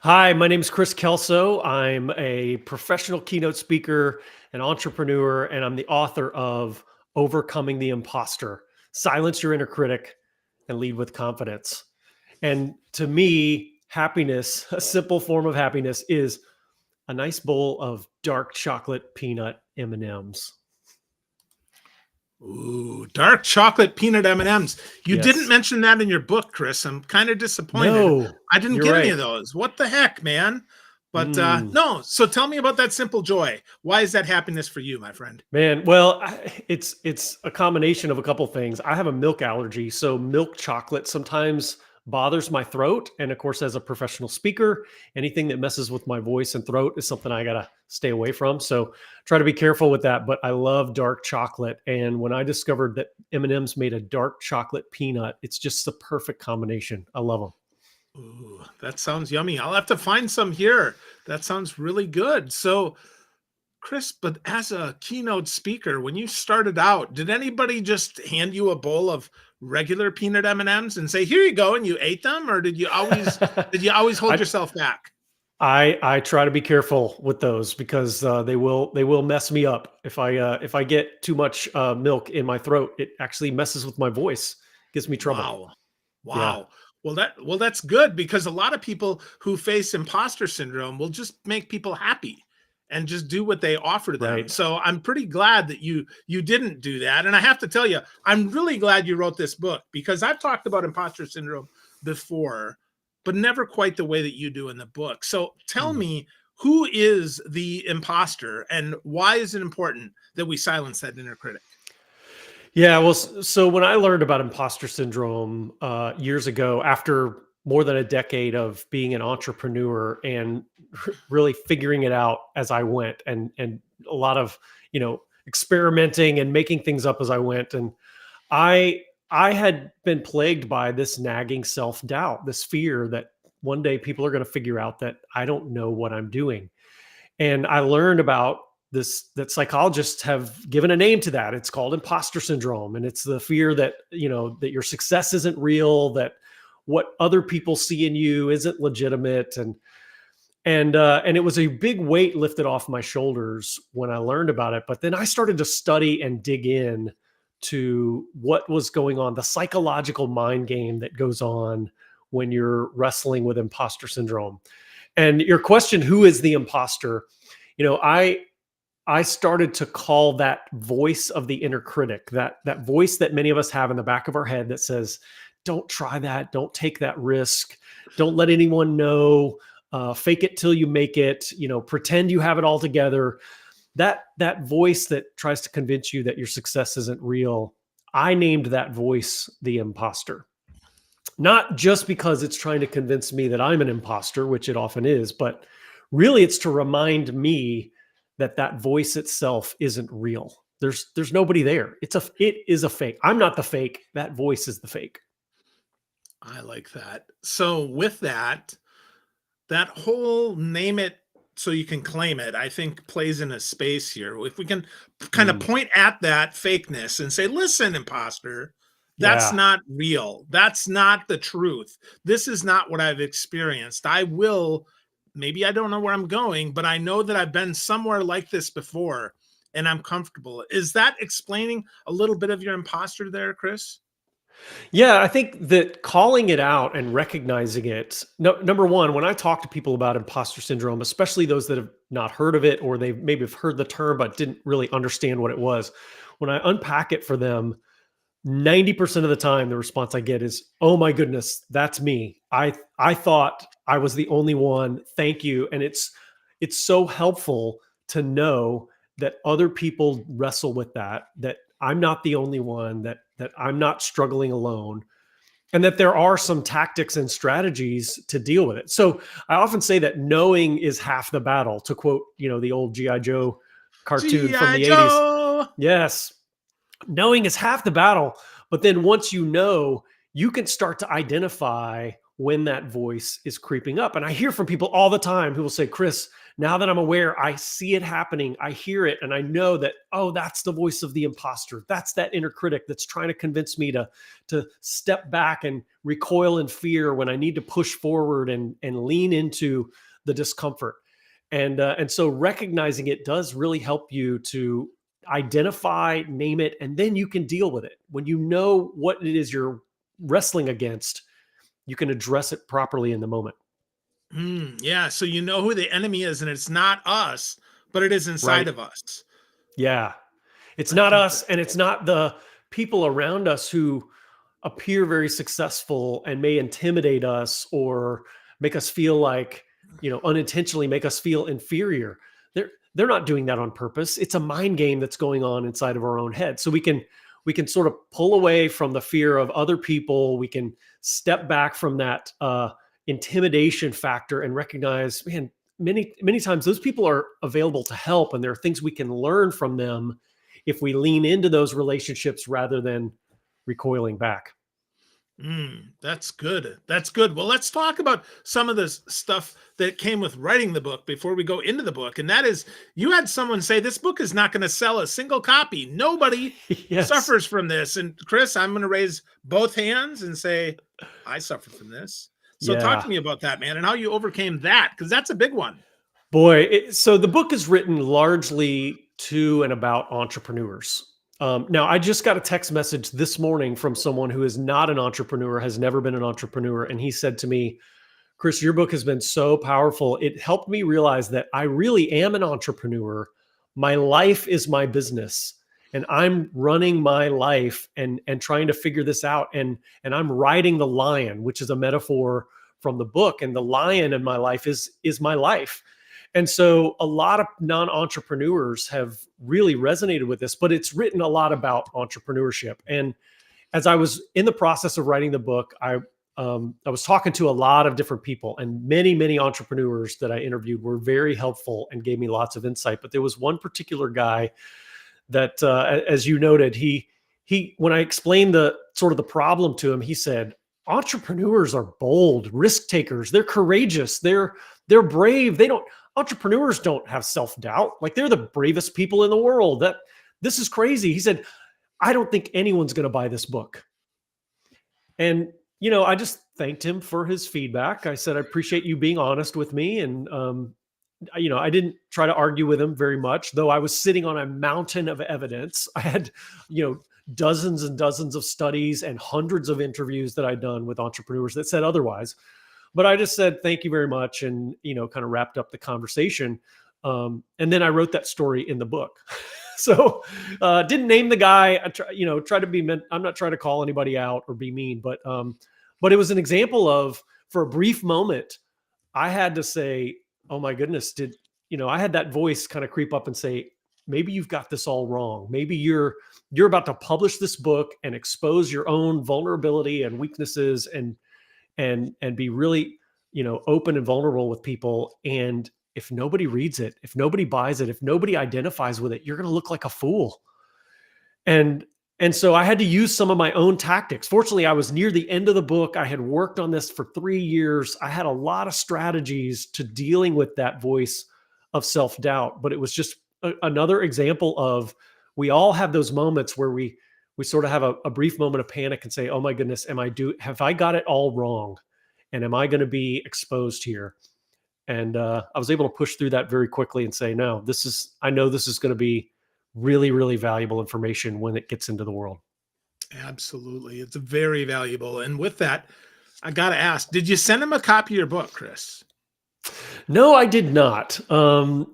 Hi, my name is Kris Kelso. I'm a professional keynote speaker, an entrepreneur, and I'm the author of Overcoming the Impostor. Silence your inner critic and lead with confidence. And to me, happiness, a simple form of happiness, is a nice bowl of dark chocolate peanut M&Ms. Ooh, dark chocolate peanut M&Ms. You didn't Yes. mention that in your book, Chris. I'm kind of disappointed. No, I didn't you're get any right. of those. What the heck, man? But Mm. no, so tell me about that simple joy. Why is that happiness for you, my friend? Man, well, it's a combination of a couple things. I have a milk allergy, so milk chocolate sometimes bothers my throat. And of course, as a professional speaker, anything that messes with my voice and throat is something I gotta stay away from. So try to be careful with that. But I love dark chocolate, and when I discovered that M&Ms made a dark chocolate peanut, it's just the perfect combination. I love them. Ooh, that sounds yummy. I'll have to find some here. That sounds really good. So, Chris, but as a keynote speaker, when you started out, did anybody just hand you a bowl of regular peanut M&Ms and say, "Here you go," and you ate them, or did you always hold I yourself back? I try to be careful with those because they will mess me up if I get too much milk in my throat. It actually messes with my voice, gives me trouble. Wow. Yeah, Wow. Well, that's good because a lot of people who face imposter syndrome will just make people happy and just do what they offer to them. right. So I'm pretty glad that you didn't do that. And I have to tell you, I'm really glad you wrote this book because I've talked about imposter syndrome before, but never quite the way that you do in the book. So tell Mm. me, who is the imposter and why is it important that we silence that inner critic? Yeah, well, so when I learned about imposter syndrome years ago, after more than a decade of being an entrepreneur and really figuring it out as I went, and a lot of experimenting and making things up as I went, and I I had been plagued by this nagging self-doubt, this fear that one day people are going to figure out that I don't know what I'm doing. And I learned about this, that psychologists have given a name to that. It's called imposter syndrome, and it's the fear that, that your success isn't real, that what other people see in you isn't legitimate. And it was a big weight lifted off my shoulders when I learned about it. But then I started to study and dig in to what was going on, the psychological mind game that goes on when you're wrestling with imposter syndrome. And your question, who is the imposter? You know, I started to call that voice of the inner critic, that voice that many of us have in the back of our head that says, "Don't try that. Don't take that risk. Don't let anyone know. Fake it till you make it. Pretend you have it all together." That voice that tries to convince you that your success isn't real. I named that voice the imposter, not just because it's trying to convince me that I'm an imposter, which it often is, but really it's to remind me that that voice itself isn't real. There's nobody there. It is a fake. I'm not the fake. That voice is the fake. I like that. So with that whole name it so you can claim it, I think plays in a space here. If we can kind of Mm, point at that fakeness and say, listen, imposter, that's yeah. not real. That's not the truth. This is not what I've experienced. Maybe I don't know where I'm going, but I know that I've been somewhere like this before and I'm comfortable. Is that explaining a little bit of your imposter there, Chris? Yeah, I think that calling it out and recognizing it. No, number one, when I talk to people about imposter syndrome, especially those that have not heard of it or they maybe have heard the term but didn't really understand what it was, when I unpack it for them, 90% of the time the response I get is, "Oh my goodness, that's me. I thought I was the only one. Thank you." And it's so helpful to know that other people wrestle with that I'm not the only one, that I'm not struggling alone, and that there are some tactics and strategies to deal with it. So I often say that knowing is half the battle, to quote, the old GI Joe cartoon from G.I. the 80s. Joe. Yes, knowing is half the battle, but then once you know, you can start to identify when that voice is creeping up. And I hear from people all the time who will say, Kris, now that I'm aware, I see it happening, I hear it, and I know that, oh, that's the voice of the imposter. That's that inner critic that's trying to convince me to step back and recoil in fear when I need to push forward and lean into the discomfort. And so recognizing it does really help you to identify, name it, and then you can deal with it. When you know what it is you're wrestling against, you can address it properly in the moment. Yeah. So you know who the enemy is, and it's not us, but it is inside Right. of us. Yeah. It's I not think us, and it's not the people around us who appear very successful and may intimidate us or make us feel like, unintentionally make us feel inferior. They're not doing that on purpose. It's a mind game that's going on inside of our own head. So we can sort of pull away from the fear of other people. We can step back from that intimidation factor and recognize, man, many times those people are available to help, and there are things we can learn from them if we lean into those relationships rather than recoiling back. That's good. That's good. Well, let's talk about some of the stuff that came with writing the book before we go into the book. And that is, you had someone say this book is not going to sell a single copy. Nobody Yes. suffers from this. And Kris, I'm going to raise both hands and say, I suffer from this. So talk Yeah. to me about that, man, and how you overcame that, because that's a big one. Boy, so the book is written largely to and about entrepreneurs. Now, I just got a text message this morning from someone who is not an entrepreneur, has never been an entrepreneur. And he said to me, Kris, your book has been so powerful. It helped me realize that I really am an entrepreneur. My life is my business. And I'm running my life and trying to figure this out. And I'm riding the lion, which is a metaphor from the book. And the lion in my life is my life. And so a lot of non-entrepreneurs have really resonated with this, but it's written a lot about entrepreneurship. And as I was in the process of writing the book, I was talking to a lot of different people, and many entrepreneurs that I interviewed were very helpful and gave me lots of insight. But there was one particular guy that, as you noted, he when I explained the sort of the problem to him, he said, entrepreneurs are bold, risk takers. They're courageous. They're brave. Entrepreneurs don't have self-doubt. Like, they're the bravest people in the world. This is crazy. He said, I don't think anyone's going to buy this book. And, I just thanked him for his feedback. I said, I appreciate you being honest with me. And, I didn't try to argue with him very much, though I was sitting on a mountain of evidence. I had, dozens and dozens of studies and hundreds of interviews that I'd done with entrepreneurs that said otherwise. But I just said, thank you very much. And, kind of wrapped up the conversation. And then I wrote that story in the book. So didn't name the guy. I try to be meant. I'm not trying to call anybody out or be mean, but it was an example of, for a brief moment, I had to say, oh my goodness, I had that voice kind of creep up and say, maybe you've got this all wrong. Maybe you're about to publish this book and expose your own vulnerability and weaknesses and be really, open and vulnerable with people. And if nobody reads it, if nobody buys it, if nobody identifies with it, you're going to look like a fool. And so I had to use some of my own tactics. Fortunately, I was near the end of the book. I had worked on this for 3 years. I had a lot of strategies to dealing with that voice of self-doubt, but it was just another example of, we all have those moments where we sort of have a brief moment of panic and say, oh my goodness, have I got it all wrong? And am I going to be exposed here? And I was able to push through that very quickly and say, no, I know this is going to be really, really valuable information when it gets into the world. Absolutely. It's very valuable. And with that, I got to ask, did you send him a copy of your book, Kris? No, I did not. I'm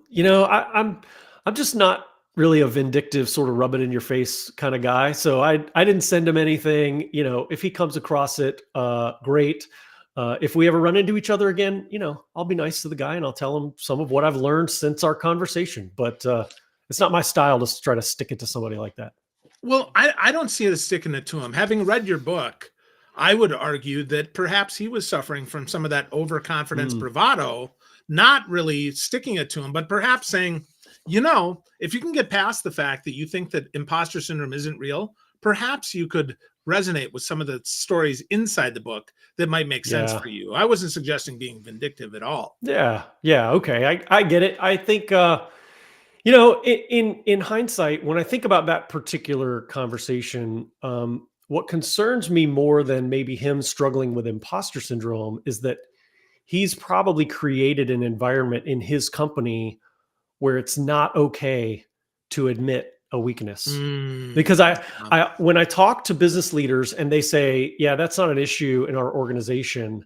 just not really a vindictive sort of rub it in your face kind of guy. So I didn't send him anything. If he comes across it, great. If we ever run into each other again, I'll be nice to the guy and I'll tell him some of what I've learned since our conversation. But it's not my style to try to stick it to somebody like that. Well, I don't see it as sticking it to him. Having read your book, I would argue that perhaps he was suffering from some of that overconfidence bravado, not really sticking it to him, but perhaps saying, if you can get past the fact that you think that imposter syndrome isn't real, perhaps you could resonate with some of the stories inside the book that might make sense Yeah. for you. I wasn't suggesting being vindictive at all. Yeah. Yeah. Okay. I get it. I think, in hindsight, when I think about that particular conversation, what concerns me more than maybe him struggling with imposter syndrome is that he's probably created an environment in his company where it's not okay to admit a weakness. Because Yeah. when I talk to business leaders and they say, "Yeah, that's not an issue in our organization,"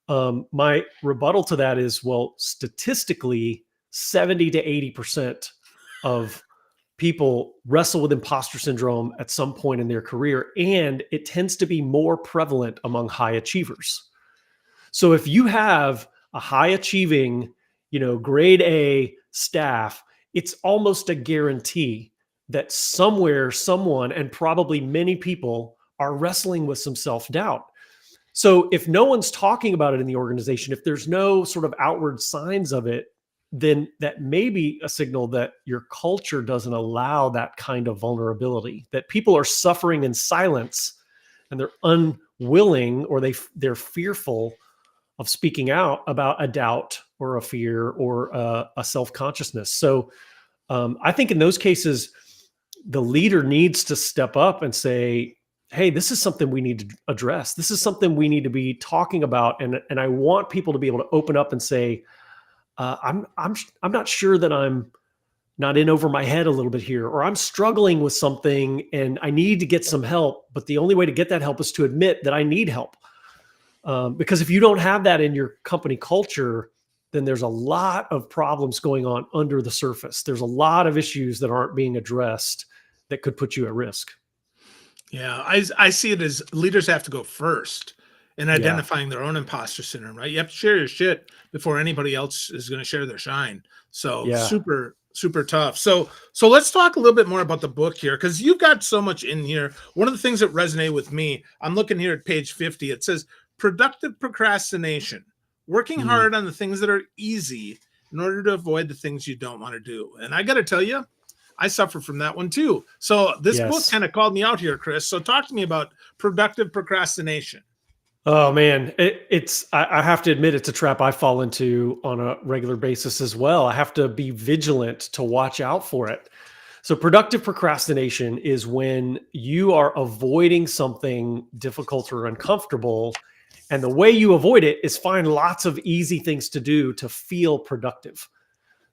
my rebuttal to that is, well, statistically, 70 to 80% of people wrestle with imposter syndrome at some point in their career, and it tends to be more prevalent among high achievers. So if you have a high achieving, grade A staff, it's almost a guarantee that somewhere, someone, and probably many people are wrestling with some self doubt. So if no one's talking about it in the organization, if there's no sort of outward signs of it, then that may be a signal that your culture doesn't allow that kind of vulnerability, that people are suffering in silence and they're unwilling, or they're fearful of speaking out about a doubt or a fear or a self-consciousness. So I think in those cases, the leader needs to step up and say, "Hey, this is something we need to address. This is something we need to be talking about." And I want people to be able to open up and say, I'm not sure that I'm not in over my head a little bit here, or I'm struggling with something and I need to get some help. But the only way to get that help is to admit that I need help. Because if you don't have that in your company culture, then there's a lot of problems going on under the surface. There's a lot of issues that aren't being addressed that could put you at risk. Yeah, I see it as leaders have to go first in Yeah. identifying their own imposter syndrome, right? You have to share your shit before anybody else is going to share their shine. So Yeah. super tough. So let's talk a little bit more about the book here, because you've got so much in here. One of the things that resonate with me, I'm looking here at page 50. It says productive procrastination, working Mm, hard on the things that are easy in order to avoid the things you don't want to do. And I got to tell you, I suffer from that one too. So this book yes. kind of called me out here, Kris. So talk to me about productive procrastination. Oh man, I have to admit it's a trap I fall into on a regular basis as well. I have to be vigilant to watch out for it. So productive procrastination is when you are avoiding something difficult or uncomfortable, and the way you avoid it is find lots of easy things to do to feel productive.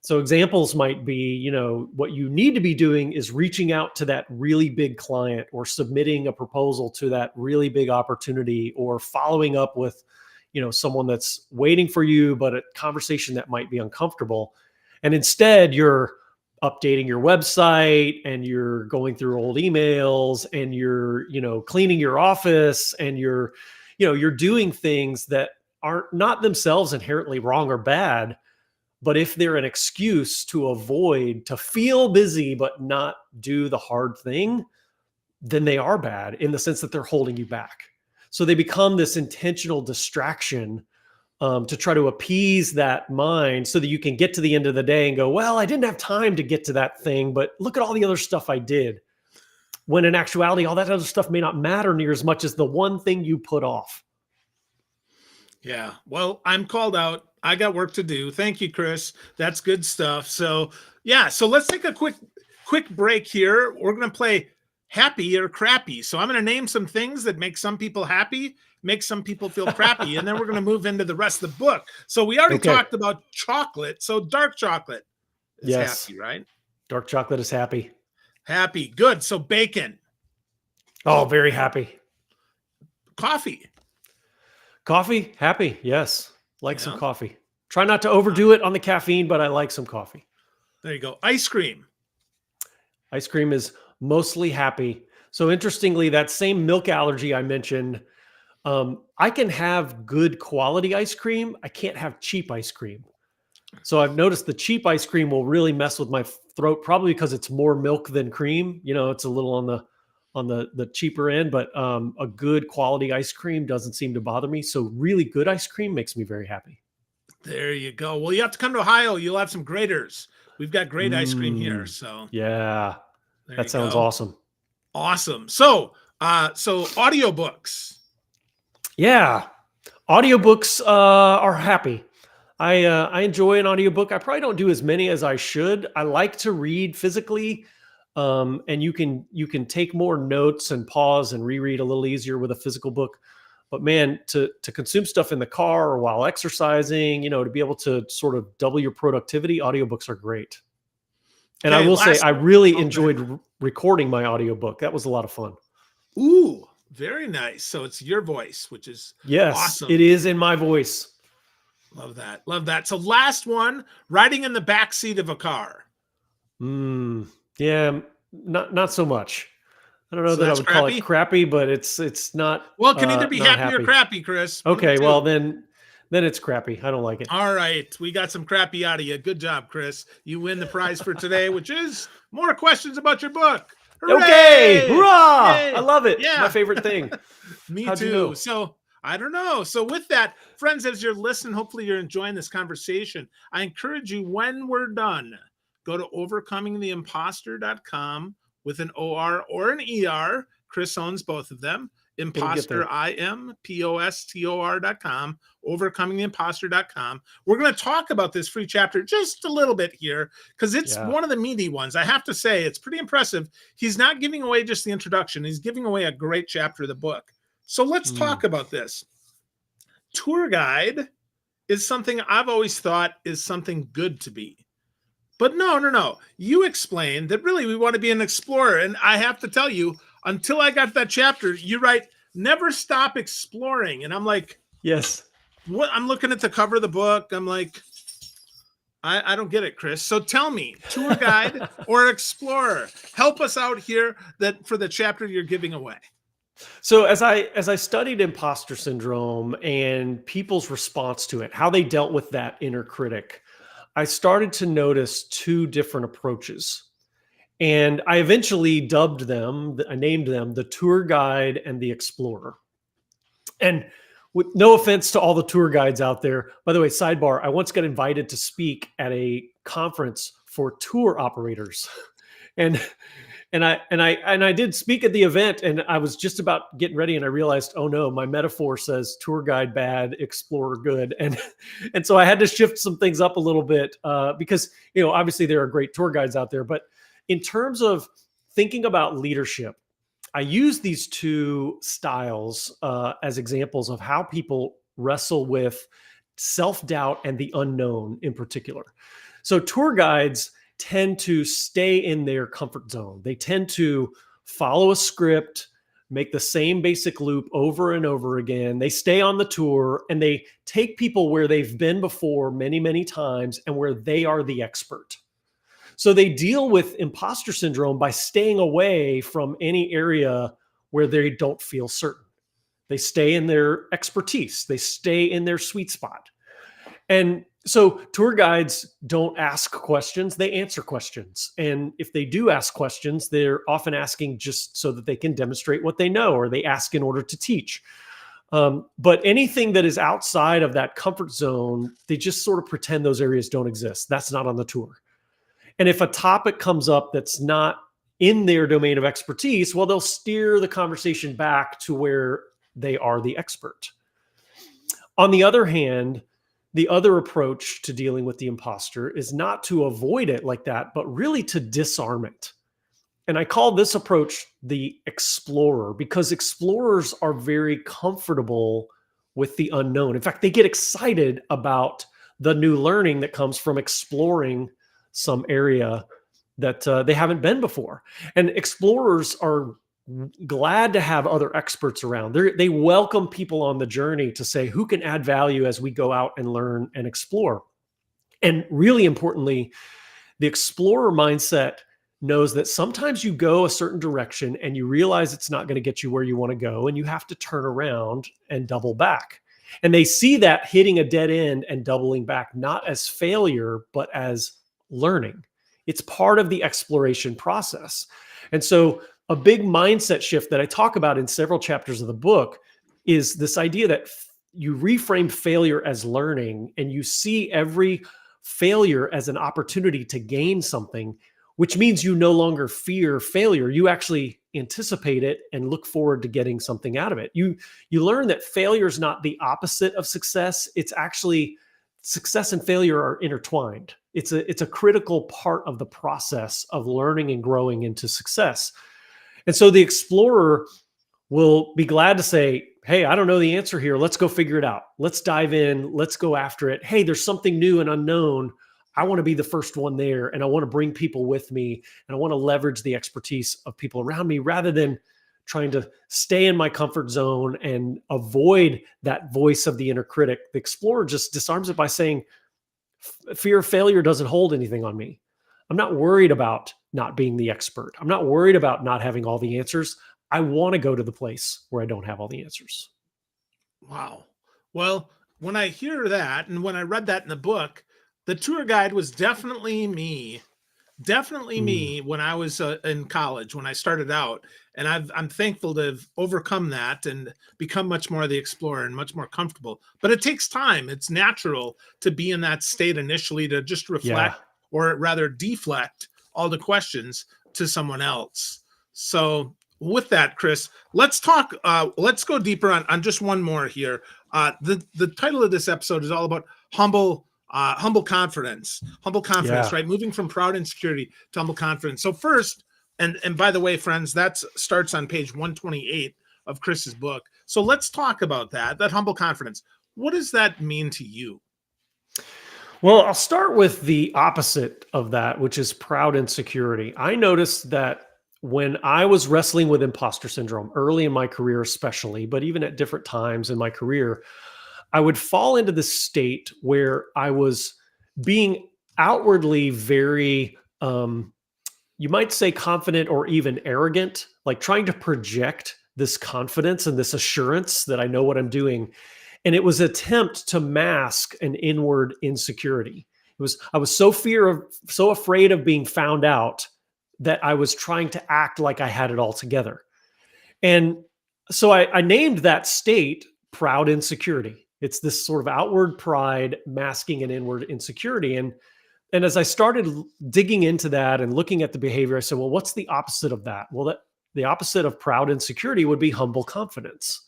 So examples might be, what you need to be doing is reaching out to that really big client, or submitting a proposal to that really big opportunity, or following up with, someone that's waiting for you, but a conversation that might be uncomfortable. And instead you're updating your website, and you're going through old emails, and you're, cleaning your office, and you're doing things that aren't not themselves inherently wrong or bad, but if they're an excuse to avoid, to feel busy but not do the hard thing, then they are bad in the sense that they're holding you back. So they become this intentional distraction, to try to appease that mind so that you can get to the end of the day and go, well, I didn't have time to get to that thing, but look at all the other stuff I did. When in actuality, all that other stuff may not matter near as much as the one thing you put off. Yeah. Well, I'm called out. I got work to do. Thank you, Kris. That's good stuff. So, yeah, so let's take a quick break here. We're going to play happy or crappy. So, I'm going to name some things that make some people happy, make some people feel crappy, and then we're going to move into the rest of the book. So, we already Okay. talked about chocolate. So, dark chocolate is Yes. happy, right? Dark chocolate is happy. Happy. Good. So, bacon, Oh, very happy. coffee. Coffee, happy. Yes. Like some Yeah. coffee. Try not to overdo it on the caffeine, but I like some coffee. There you go. Ice cream. Ice cream is mostly happy. So interestingly, that same milk allergy I mentioned, I can have good quality ice cream. I can't have cheap ice cream. So I've noticed the cheap ice cream will really mess with my throat, probably because it's more milk than cream. It's a little on the cheaper end, but a good quality ice cream doesn't seem to bother me. So really good ice cream makes me very happy. There you go. Well, you have to come to Ohio. You'll have some graders. We've got great ice cream here. Mm, So yeah, there that you sounds go. awesome. Awesome. So So audiobooks. Yeah. Audiobooks are happy. I enjoy an audiobook. I probably don't do as many as I should. I like to read physically, and you can take more notes and pause and reread a little easier with a physical book. But man, to consume stuff in the car or while exercising, to be able to sort of double your productivity, audiobooks are great. And I Okay, will say, last. I really Oh, go ahead. enjoyed recording my audiobook. That was a lot of fun. Ooh, very nice. So it's your voice, which is Yes, it awesome. is in my voice. Love that. Love that. So last one, riding in the back seat of a car. Yeah, not so much. I don't know So that I that's would call it crappy. crappy, but it's not Well, it can either be not happy or happy. crappy, Kris. One of the Okay, well two. then it's crappy. I don't like it. All right. We got some crappy out of you. Good job, Kris. You win the prize for today, which is more questions about your book. Okay, Hooray! hurrah! I Yay! love it. It's my Yeah. favorite thing. Me How'd you too. know? So I don't know. So with that, friends, as you're listening, hopefully you're enjoying this conversation. I encourage you, when we're done, go to overcomingtheimposter.com with an OR or an ER. Kris owns both of them. It'll get Imposter, there. impostor.com, overcomingtheimposter.com. We're going to talk about this free chapter just a little bit here because it's Yeah. one of the meaty ones. I have to say, it's pretty impressive. He's not giving away just the introduction, he's giving away a great chapter of the book. So let's talk about this. Tour guide is something I've always thought is something good to be. But no. You explained that really we want to be an explorer. And I have to tell you, until I got that chapter, you write, never stop exploring. And I'm like, Yes. what? I'm looking at the cover of the book. I'm like, I don't get it, Kris. So tell me, tour guide or explorer, help us out here that for the chapter you're giving away. So as I studied imposter syndrome and people's response to it, how they dealt with that inner critic, I started to notice two different approaches. And I eventually I named them the tour guide and the explorer. And with no offense to all the tour guides out there, by the way, sidebar, I once got invited to speak at a conference for tour operators. And I did speak at the event, and I was just about getting ready, and I realized, oh no, my metaphor says tour guide bad, explorer good, and so I had to shift some things up a little bit because obviously there are great tour guides out there, but in terms of thinking about leadership, I use these two styles as examples of how people wrestle with self-doubt and the unknown in particular. So tour guides tend to stay in their comfort zone. They tend to follow a script, make the same basic loop over and over again. They stay on the tour and they take people where they've been before many, many times and where they are the expert. So they deal with imposter syndrome by staying away from any area where they don't feel certain. They stay in their expertise. They stay in their sweet spot. And so tour guides don't ask questions, they answer questions. And if they do ask questions, they're often asking just so that they can demonstrate what they know, or they ask in order to teach. But anything that is outside of that comfort zone, they just sort of pretend those areas don't exist. That's not on the tour. And if a topic comes up that's not in their domain of expertise, well, they'll steer the conversation back to where they are the expert. On the other hand, the other approach to dealing with the imposter is not to avoid it like that, but really to disarm it. And I call this approach the explorer because explorers are very comfortable with the unknown. In fact, they get excited about the new learning that comes from exploring some area that they haven't been before. And explorers are glad to have other experts around. They welcome people on the journey to say, who can add value as we go out and learn and explore? And really importantly, the explorer mindset knows that sometimes you go a certain direction and you realize it's not going to get you where you want to go, and you have to turn around and double back. And they see that hitting a dead end and doubling back not as failure, but as learning. It's part of the exploration process. And so a big mindset shift that I talk about in several chapters of the book is this idea that you reframe failure as learning, and you see every failure as an opportunity to gain something, which means you no longer fear failure. You actually anticipate it and look forward to getting something out of it. You learn that failure is not the opposite of success. It's actually success and failure are intertwined. It's a critical part of the process of learning and growing into success. And so the explorer will be glad to say, hey, I don't know the answer here. Let's go figure it out. Let's dive in. Let's go after it. Hey, there's something new and unknown. I want to be the first one there, and I want to bring people with me, and I want to leverage the expertise of people around me rather than trying to stay in my comfort zone and avoid that voice of the inner critic. The explorer just disarms it by saying, fear of failure doesn't hold anything on me. I'm not worried about not being the expert. I'm not worried about not having all the answers. I want to go to the place where I don't have all the answers. Wow. Well, when I hear that, and when I read that in the book, the tour guide was definitely me. Definitely me when I was in college, when I started out. And I'm thankful to have overcome that and become much more the explorer and much more comfortable. But it takes time. It's natural to be in that state initially, to just reflect, or rather deflect all the questions to someone else. So with that, Kris, let's talk, let's go deeper on just one more here. The title of this episode is all about humble confidence, right? Moving from proud insecurity to humble confidence. So first, and by the way, friends, that starts on page 128 of Kris's book. So let's talk about that humble confidence. What does that mean to you? Well, I'll start with the opposite of that, which is proud insecurity. I noticed that when I was wrestling with imposter syndrome early in my career, especially, but even at different times in my career, I would fall into this state where I was being outwardly very, you might say confident or even arrogant, like trying to project this confidence and this assurance that I know what I'm doing. And it was an attempt to mask an inward insecurity. I was so afraid of being found out that I was trying to act like I had it all together. And so I named that state proud insecurity. It's this sort of outward pride masking an inward insecurity. And as I started digging into that and looking at the behavior, I said, well, what's the opposite of that? Well, the opposite of proud insecurity would be humble confidence.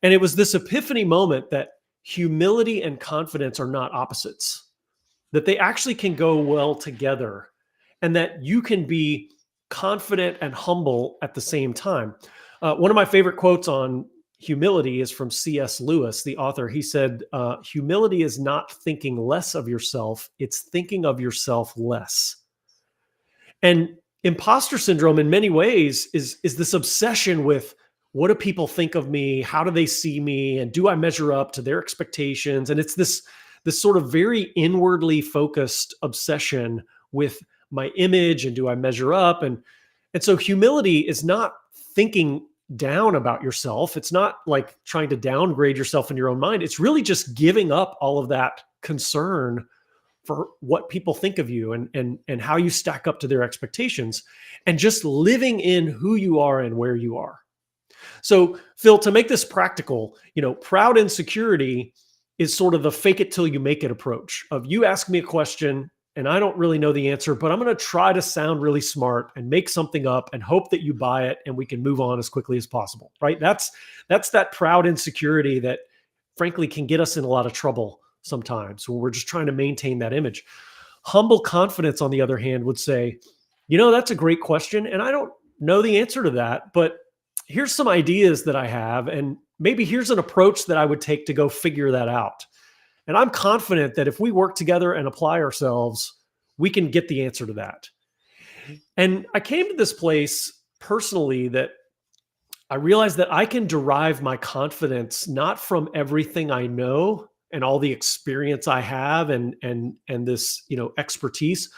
And it was this epiphany moment that humility and confidence are not opposites, that they actually can go well together, and that you can be confident and humble at the same time. One of my favorite quotes on humility is from C.S. Lewis, the author. He said, humility is not thinking less of yourself, it's thinking of yourself less. And imposter syndrome in many ways is this obsession with, what do people think of me? How do they see me? And do I measure up to their expectations? And it's this sort of very inwardly focused obsession with my image, and do I measure up? And so humility is not thinking down about yourself. It's not like trying to downgrade yourself in your own mind. It's really just giving up all of that concern for what people think of you and how you stack up to their expectations, and just living in who you are and where you are. So, Phil, to make this practical, proud insecurity is sort of the fake it till you make it approach of, you ask me a question and I don't really know the answer, but I'm going to try to sound really smart and make something up and hope that you buy it and we can move on as quickly as possible, right? That's that proud insecurity that frankly can get us in a lot of trouble sometimes when we're just trying to maintain that image. Humble confidence, on the other hand, would say, that's a great question and I don't know the answer to that, but here's some ideas that I have, and maybe here's an approach that I would take to go figure that out. And I'm confident that if we work together and apply ourselves, we can get the answer to that. And I came to this place personally that I realized that I can derive my confidence not from everything I know and all the experience I have and this, expertise,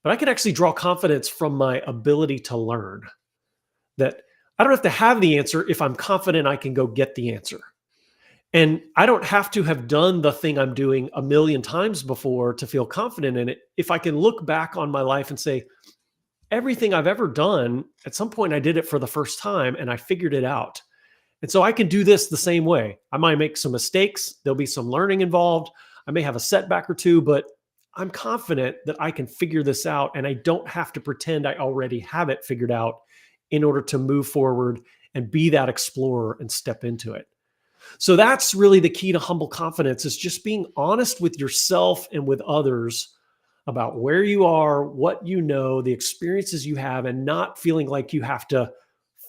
but I can actually draw confidence from my ability to learn. That I don't have to have the answer if I'm confident I can go get the answer. And I don't have to have done the thing I'm doing a million times before to feel confident in it. If I can look back on my life and say, everything I've ever done, at some point I did it for the first time and I figured it out. And so I can do this the same way. I might make some mistakes. There'll be some learning involved. I may have a setback or two, but I'm confident that I can figure this out and I don't have to pretend I already have it figured out in order to move forward and be that explorer and step into it. So that's really the key to humble confidence, is just being honest with yourself and with others about where you are, what you know, the experiences you have, and not feeling like you have to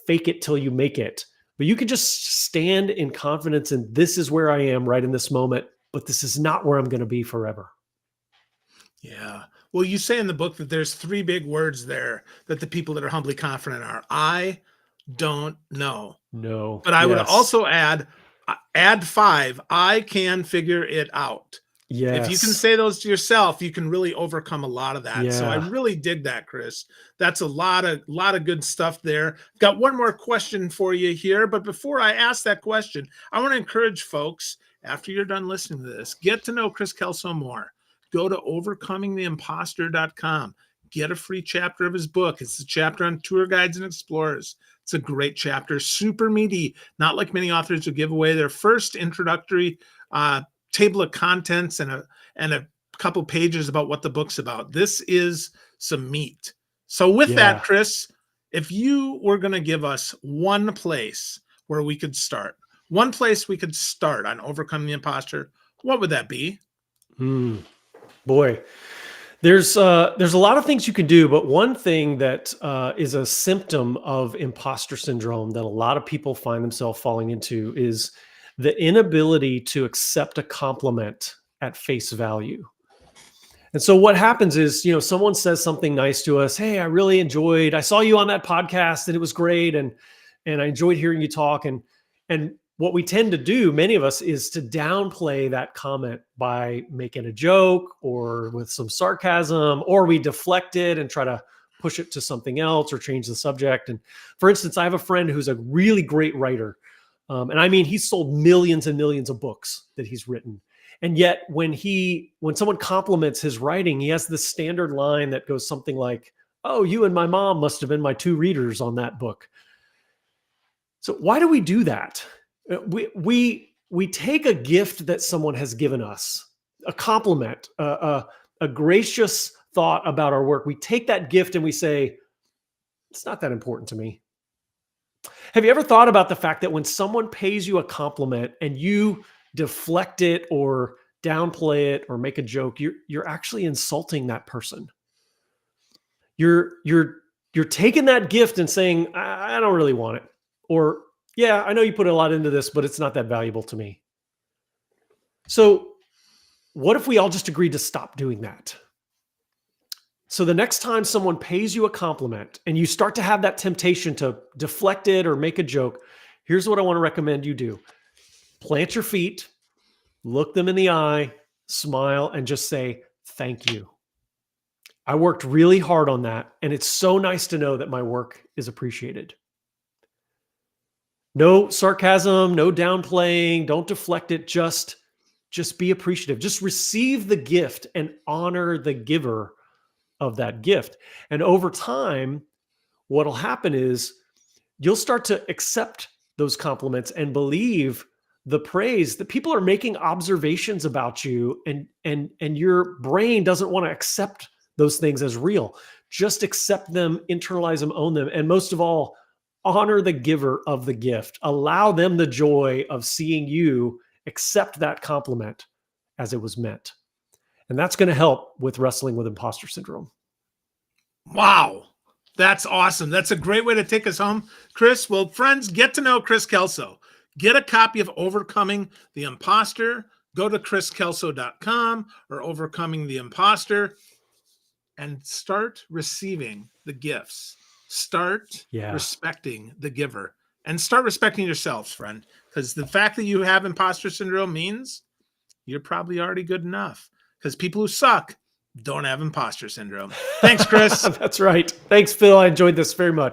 fake it till you make it. But you can just stand in confidence, and this is where I am right in this moment, but this is not where I'm going to be forever. Yeah. Well, you say in the book that there's 3 big words there that the people that are humbly confident are. I don't know. No. But I would Yes. also add 5, I can figure it out. If you can Yes. say those to yourself, you can really overcome a lot of that. So I Yeah. really dig that, Kris. That's a lot of good stuff there. Got one more question for you here, but before I ask that question, I want to encourage folks, after you're done listening to this, get to know Kris Kelso more. Go to overcomingtheimposter.com. Get a free chapter of his book. It's a chapter on tour guides and explorers. It's a great chapter, super meaty, not like many authors who give away their first introductory table of contents and a couple pages about what the book's about. This is some meat. So with that, Yeah. Kris, if you were going to give us one place where we could start, one place we could start on Overcoming the Imposter, what would that be? Boy, there's a lot of things you can do, but one thing that is a symptom of imposter syndrome that a lot of people find themselves falling into is the inability to accept a compliment at face value. And so what happens is, someone says something nice to us. Hey, I saw you on that podcast and it was great. And I enjoyed hearing you talk. And what we tend to do, many of us, is to downplay that comment by making a joke or with some sarcasm, or we deflect it and try to push it to something else or change the subject. And for instance, I have a friend who's a really great writer. And I mean, he's sold millions and millions of books that he's written. And yet when someone compliments his writing, he has this standard line that goes something like, "Oh, you and my mom must have been my 2 readers on that book." So why do we do that? We take a gift that someone has given us, a compliment, a gracious thought about our work. We take that gift and we say, it's not that important to me. Have you ever thought about the fact that when someone pays you a compliment and you deflect it or downplay it or make a joke, you're actually insulting that person. You're taking that gift and saying, I don't really want it. Or, yeah, I know you put a lot into this, but it's not that valuable to me. So what if we all just agreed to stop doing that? So the next time someone pays you a compliment and you start to have that temptation to deflect it or make a joke, here's what I want to recommend you do. Plant your feet, look them in the eye, smile, and just say, thank you. I worked really hard on that, and it's so nice to know that my work is appreciated. No sarcasm, no downplaying, don't deflect it, just be appreciative. Just receive the gift and honor the giver of that gift. And over time, what'll happen is you'll start to accept those compliments and believe the praise that people are making observations about you, and your brain doesn't want to accept those things as real. Just accept them, internalize them, own them, and most of all, honor the giver of the gift. Allow them the joy of seeing you accept that compliment as it was meant. And that's going to help with wrestling with imposter syndrome. Wow. That's awesome. That's a great way to take us home, Kris. Well, friends, get to know Kris Kelso. Get a copy of Overcoming the Imposter. Go to kriskelso.com or Overcoming the Imposter and start receiving the gifts. Start respecting the giver and start respecting yourselves, friend, because the fact that you have imposter syndrome means you're probably already good enough, because people who suck don't have imposter syndrome. Thanks, Kris. That's right. Thanks, Phil. I enjoyed this very much.